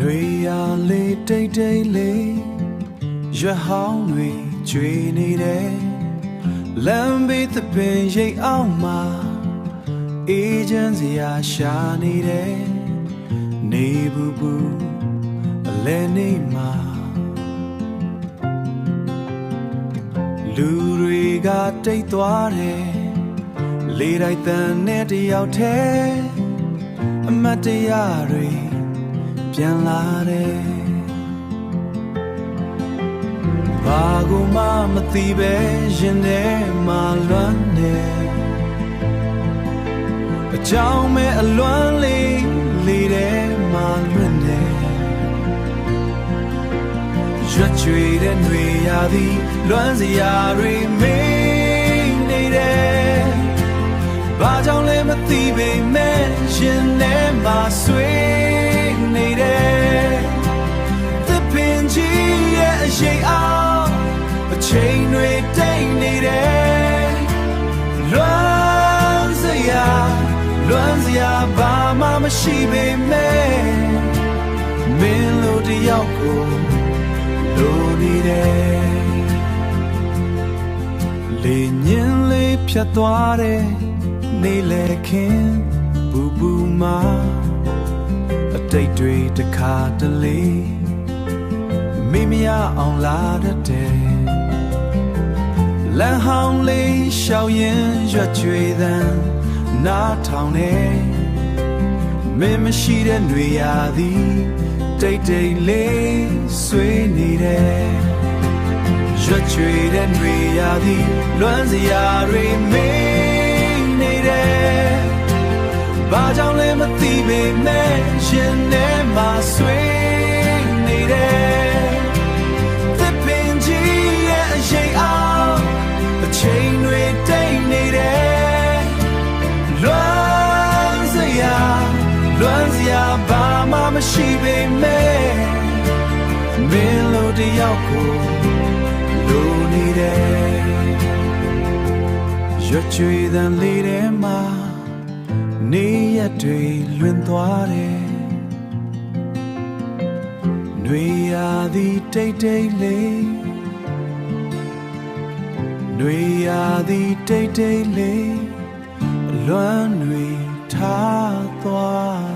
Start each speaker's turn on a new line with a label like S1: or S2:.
S1: နွေရလေးတိတ်တိတ်လေးရွက်ဟောင်းတွေကျွေနေတယ်လမ်းဘေးသပင်ရိပ်အောင်မှာအေးချမ်းစရာရှာနေတယ်နေဘူးဘူးအလဲနေမှာလူတွေကတိတ်သွားတယ်လေတိုက်တန်နဲ့တယောက်တည်းအမတ်တရားတွေပြန်လာတယ်ဘာကိုမှမသိပဲရင်ထဲမှာလွမ်းနေအကြောင်းမဲ့အလွမ်းလေးလေထဲမှာလွင့်နေရွက်ကြွေတဲ့ຫນွေရာသီလွမ်းစရာတွေမေးနေတယ်ဘာကြောင့်လဲမသိပေမဲ့ရင်ထဲမှာဆွေးနေတယ်သစ်ပင်ကြီးရဲ့အရှိန်အောင်အချိန်တွေတိတ်နေတယ်လွမ်းစရာဘာမှမရှိပေမဲ့မင်းလိုတယောက်ကိုလိုနေတယ်လေညင်လေးဖြတ်သွားတယ်နေလေခင်ဘူဘူမာအတိတ်တွေတခါတလေမိမရအောင်လာတတ်တယ်လမ်းဟောင်းလေးရှောက်ရင်ရွက်ကြွေသံနားထောင်နေမင်းမရှိတဲ့ຫນွေရာသီတိတ်တိတ်လေးဆွေးနေတယ်ရွက်ကြွေတဲ့ຫນွေရာသီလွမ်းစရာတွေမေးနေတယ်ဘာကြောင့်လဲမသိပေမဲ့ရင်ထဲမှာဆွေးနေတယ်သစ်ပင်ကြီးရဲ့အရှိန်အောင်အချိန်တွေတိတ်နေတယ်လွမ်းစရာဘာမှမရှိပေမဲ့မင်းလိုတယောက်ကိုလိုနေတယ်ရွက်ကြွေသံလေးထဲမှာနေရက်တွေလွင်သွားတယ်ຫນွေရာသီတိတ်တိတ်လေးຫນွေရာသီတိတ်တိတ်လေးအလွမ်းတွေထားသွား